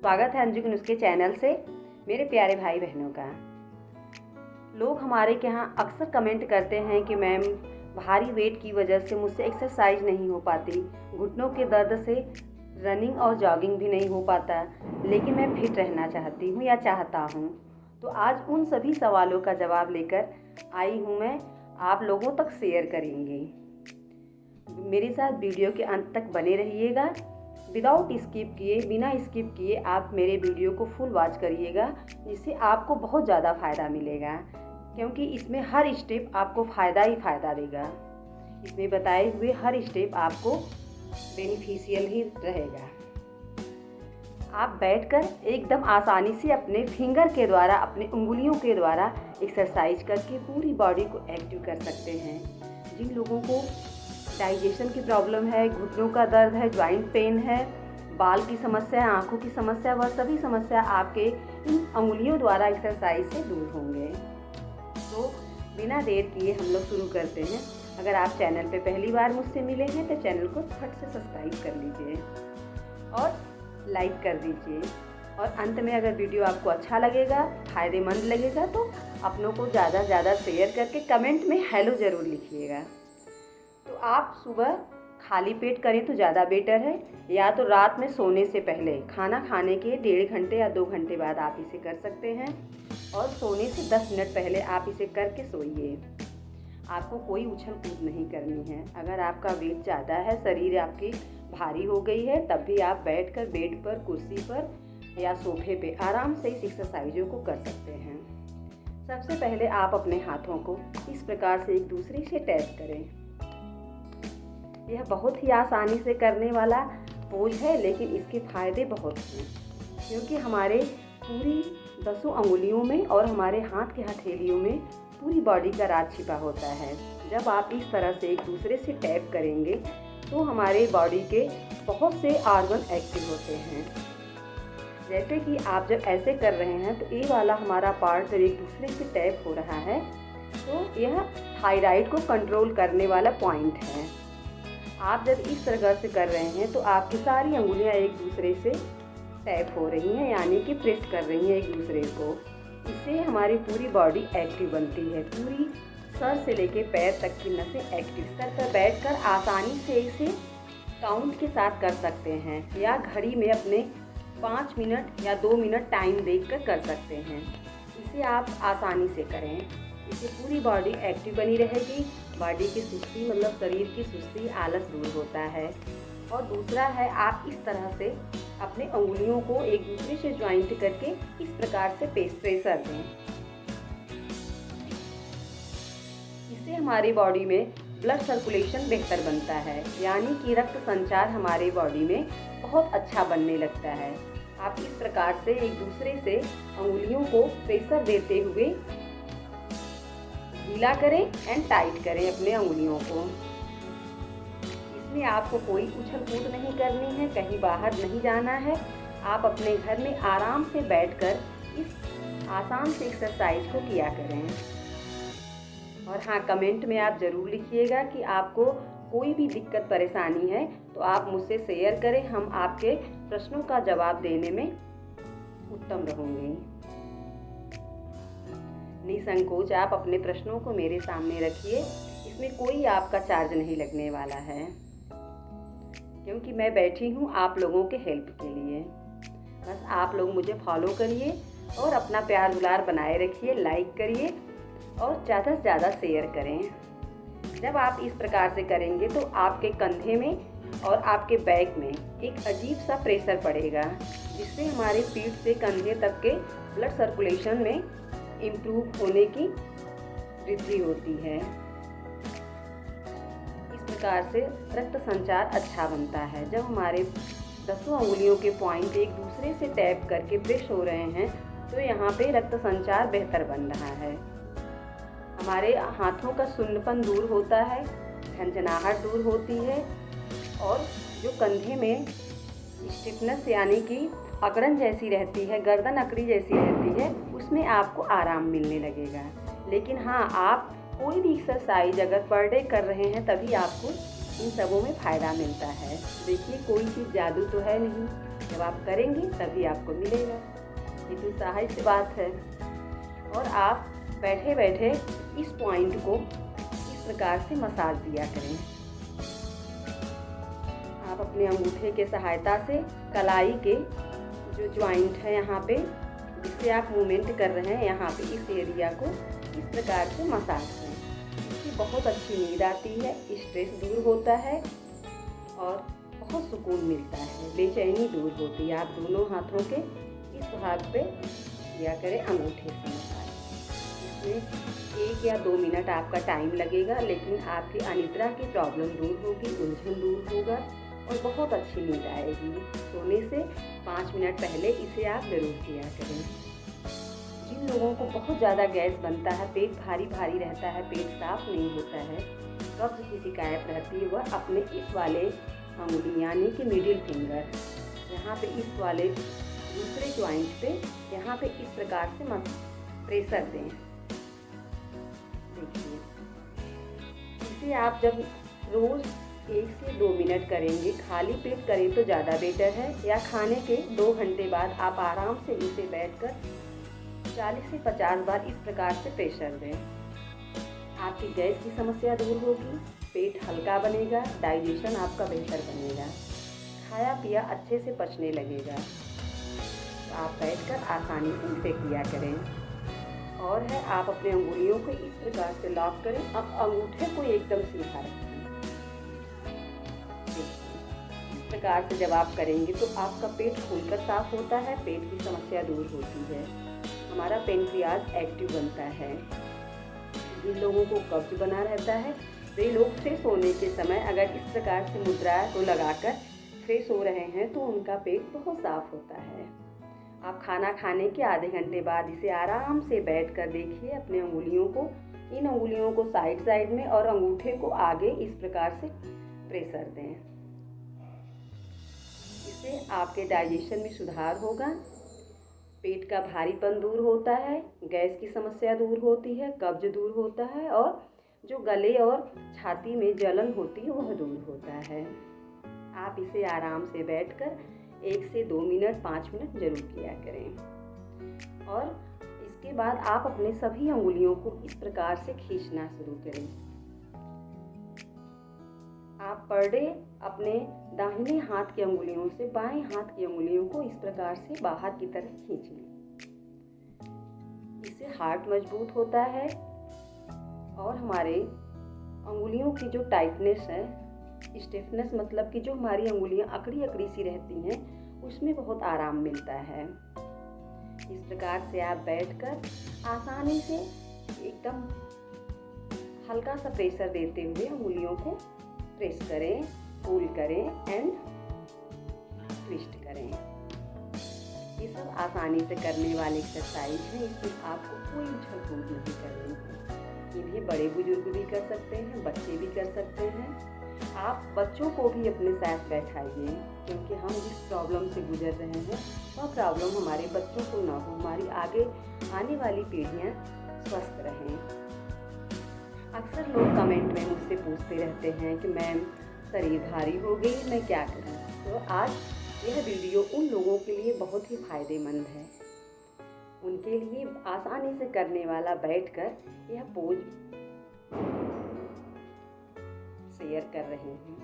स्वागत है अंजू के नुस्खे चैनल से मेरे प्यारे भाई बहनों का। लोग हमारे के यहाँ अक्सर कमेंट करते हैं कि मैम भारी वेट की वजह से मुझसे एक्सरसाइज नहीं हो पाती, घुटनों के दर्द से रनिंग और जॉगिंग भी नहीं हो पाता, लेकिन मैं फिट रहना चाहती हूँ या चाहता हूँ। तो आज उन सभी सवालों का जवाब लेकर आई हूँ मैं, आप लोगों तक शेयर करेंगे। मेरे साथ वीडियो के अंत तक बने रहिएगा। विदाउट स्किप किए, बिना स्किप किए आप मेरे वीडियो को फुल वॉच करिएगा, जिससे आपको बहुत ज़्यादा फ़ायदा मिलेगा, क्योंकि इसमें हर स्टेप आपको फ़ायदा ही फ़ायदा देगा। इसमें बताए हुए हर स्टेप आपको बेनिफिशियल ही रहेगा। आप बैठकर एकदम आसानी से अपने फिंगर के द्वारा, अपने उंगलियों के द्वारा एक्सरसाइज करके पूरी बॉडी को एक्टिव कर सकते हैं। जिन लोगों को डाइजेशन की प्रॉब्लम है, घुटनों का दर्द है, जॉइंट पेन है, बाल की समस्या है, आँखों की समस्या, वह सभी समस्या आपके इन अंगुलियों द्वारा एक्सरसाइज से दूर होंगे। तो बिना देर किए हम लोग शुरू करते हैं। अगर आप चैनल पे पहली बार मुझसे मिले हैं तो चैनल को फट से सब्सक्राइब कर लीजिए और लाइक कर दीजिए। और अंत में अगर वीडियो आपको अच्छा लगेगा, फ़ायदेमंद लगेगा, तो अपनों को ज़्यादा से ज़्यादा शेयर करके कमेंट में हेलो ज़रूर लिखिएगा। तो आप सुबह खाली पेट करें तो ज़्यादा बेटर है, या तो रात में सोने से पहले, खाना खाने के 1.5 घंटे या 2 घंटे बाद आप इसे कर सकते हैं, और सोने से 10 मिनट पहले आप इसे करके सोइए। आपको कोई उछल कूद नहीं करनी है। अगर आपका वेट ज़्यादा है, शरीर आपकी भारी हो गई है, तब भी आप बैठकर बेड पर, कुर्सी पर या सोफे पे आराम से इस एक्सरसाइजों को कर सकते हैं। सबसे पहले आप अपने हाथों को इस प्रकार से एक दूसरे से टैप करें। यह बहुत ही आसानी से करने वाला पोज है, लेकिन इसके फ़ायदे बहुत हैं, क्योंकि हमारे पूरी 10 अंगुलियों में और हमारे हाथ के हथेलियों में पूरी बॉडी का राज छिपा होता है। जब आप इस तरह से एक दूसरे से टैप करेंगे तो हमारे बॉडी के बहुत से ऑर्गन एक्टिव होते हैं। जैसे कि आप जब ऐसे कर रहे हैं तो ये वाला हमारा पार्ट जब एक दूसरे से टैप हो रहा है, तो यह थायराइड को कंट्रोल करने वाला पॉइंट है। आप जब इस तरह से कर रहे हैं तो आपकी सारी अंगुलियां एक दूसरे से टैप हो रही हैं, यानी कि प्रेस कर रही हैं एक दूसरे को। इससे हमारी पूरी बॉडी एक्टिव बनती है। पूरी सर से लेके पैर तक की नसें एक्टिव। सर पर बैठकर आसानी से इसे काउंट के साथ कर सकते हैं, या घड़ी में अपने 5 मिनट या 2 मिनट टाइम देखकर कर सकते हैं। इसे आप आसानी से करें, इससे पूरी बॉडी एक्टिव बनी रहेगी। बॉडी की सुस्ती, मतलब शरीर की सुस्ती, आलस दूर होता है। और दूसरा है, आप इस तरह से अपने अंगुलियों को एक दूसरे से ज्वाइंट करके इस प्रकार से प्रेशर दें। इससे हमारी बॉडी में ब्लड सर्कुलेशन बेहतर बनता है, यानी कि रक्त संचार हमारे बॉडी में बहुत अच्छा बनने लगता है। आप इस प्रकार से एक दूसरे से अंगुलियों को प्रेशर देते हुए ढीला करें एंड टाइट करें अपने अंगुलियों को। इसमें आपको कोई उछल कूद नहीं करनी है, कहीं बाहर नहीं जाना है। आप अपने घर में आराम से बैठकर इस आसान से एक्सरसाइज को किया करें। और हाँ, कमेंट में आप ज़रूर लिखिएगा कि आपको कोई भी दिक्कत परेशानी है तो आप मुझसे शेयर करें। हम आपके प्रश्नों का जवाब देने में उत्तम रहेंगे। निसंकोच आप अपने प्रश्नों को मेरे सामने रखिए। इसमें कोई आपका चार्ज नहीं लगने वाला है, क्योंकि मैं बैठी हूँ आप लोगों के हेल्प के लिए। बस आप लोग मुझे फॉलो करिए और अपना प्यार दुलार बनाए रखिए, लाइक करिए और ज़्यादा से ज़्यादा शेयर करें। जब आप इस प्रकार से करेंगे तो आपके कंधे में और आपके बैक में एक अजीब सा प्रेशर पड़ेगा, जिससे हमारे पीठ से कंधे तक के ब्लड सर्कुलेशन में इम्प्रूव होने की वृद्धि होती है। इस प्रकार से रक्त संचार अच्छा बनता है। जब हमारे 10 अंगुलियों के पॉइंट एक दूसरे से टैप करके प्रेस हो रहे हैं तो यहाँ पे रक्त संचार बेहतर बन रहा है। हमारे हाथों का सुन्नपन दूर होता है, झंझनाहट दूर होती है, और जो कंधे में स्टिफनेस यानी कि अकड़न जैसी रहती है, गर्दन अकड़ी जैसी रहती है, उसमें आपको आराम मिलने लगेगा। लेकिन हाँ, आप कोई भी एक्सरसाइज अगर पर डे कर रहे हैं तभी आपको इन सबों में फ़ायदा मिलता है। देखिए, कोई चीज़ जादू तो है नहीं। जब आप करेंगे तभी आपको मिलेगा। इतनी सहज सी बात है। और आप बैठे बैठे इस पॉइंट को इस प्रकार से मसाज दिया करें। आप अपने अंगूठे के सहायता से कलाई के जो जॉइंट है यहाँ पे, जिससे आप मूवमेंट कर रहे हैं, यहाँ पे इस एरिया को इस प्रकार से मसाज करें। इससे बहुत अच्छी नींद आती है, स्ट्रेस दूर होता है और बहुत सुकून मिलता है, बेचैनी दूर होती है। आप दोनों हाथों के इस भाग पे किया करें अंगूठे से मसाज। इसमें 1 या 2 मिनट आपका टाइम लगेगा, लेकिन आपकी अनिद्रा की प्रॉब्लम दूर होगी, उलझन दूर होगा और बहुत अच्छी नींद आएगी। सोने से 5 मिनट पहले इसे आप ज़रूर किया करें। जिन लोगों को बहुत ज़्यादा गैस बनता है, पेट भारी भारी रहता है, पेट साफ नहीं होता है, कब्ज की शिकायत रहती है, वह अपने इस वाले अंगुली यानी कि मिडिल फिंगर यहाँ पे इस वाले दूसरे जॉइंट पे यहाँ पे इस प्रकार से प्रेशर दें। देखिए, इसे आप जब रोज़ 1 से 2 मिनट करेंगे, खाली पेट करें तो ज़्यादा बेटर है, या खाने के 2 घंटे बाद आप आराम से इसे बैठकर 40 से 50 बार इस प्रकार से प्रेशर दें। आपकी गैस की समस्या दूर होगी, पेट हल्का बनेगा, डाइजेशन आपका बेहतर बनेगा, खाया पिया अच्छे से पचने लगेगा। तो आप बैठकर आसानी से इसे किया करें। और है, आप अपने अंगुलियों को इस प्रकार से लॉक करें। अब अंगूठे को एकदम सीधा रखें। इस प्रकार से जब आप करेंगे तो आपका पेट खुलकर साफ होता है, पेट की समस्या दूर होती है, हमारा पेनक्रियाज एक्टिव बनता है। जिन लोगों को कब्ज बना रहता है, वे लोग फ्रेश होने के समय अगर इस प्रकार से मुद्रा को लगाकर फ्रेश हो रहे हैं तो उनका पेट बहुत साफ होता है। आप खाना खाने के आधे घंटे बाद इसे आराम से बैठकर देखिए, अपने अंगुलियों को, इन अंगुलियों को साइड साइड में और अंगूठे को आगे इस प्रकार से प्रेशर दें। इससे आपके डाइजेशन में सुधार होगा, पेट का भारीपन दूर होता है, गैस की समस्या दूर होती है, कब्ज दूर होता है और जो गले और छाती में जलन होती है वह दूर होता है। आप इसे आराम से बैठकर 1 से 2 मिनट 5 मिनट जरूर किया करें। और इसके बाद आप अपने सभी अंगुलियों को इस प्रकार से खींचना शुरू करें। आप पर डे अपने दाहिने हाथ की अंगुलियों से बाएं हाथ की अंगुलियों को इस प्रकार से बाहर की तरफ खींच लें। इससे हार्ट मजबूत होता है और हमारे अंगुलियों की जो टाइटनेस है, स्टिफनेस मतलब कि जो हमारी अंगुलियां अकड़ी अकड़ी सी रहती हैं, उसमें बहुत आराम मिलता है। इस प्रकार से आप बैठकर आसानी से एकदम हल्का सा प्रेशर देते हुए अंगुलियों को प्रेस करें, पुल करें एंड ट्विस्ट करें। ये सब आसानी से करने वाले एक्सरसाइज हैं, इसमें आपको कोई उछल-कूद नहीं करनी है। इन्हें बड़े बुजुर्ग भी कर सकते हैं, बच्चे भी कर सकते हैं। आप बच्चों को भी अपने साथ बैठाइए, क्योंकि हम जिस प्रॉब्लम से गुजर रहे हैं वह प्रॉब्लम हमारे बच्चों को ना हो, हमारी आगे आने वाली पीढ़ियाँ स्वस्थ रहें। अक्सर लोग कमेंट में मुझसे पूछते रहते हैं कि मैम शरीर भारी हो गई, मैं क्या करूं? तो आज यह वीडियो उन लोगों के लिए बहुत ही फायदेमंद है। उनके लिए आसानी से करने वाला बैठकर यह पोज शेयर कर रहे हैं।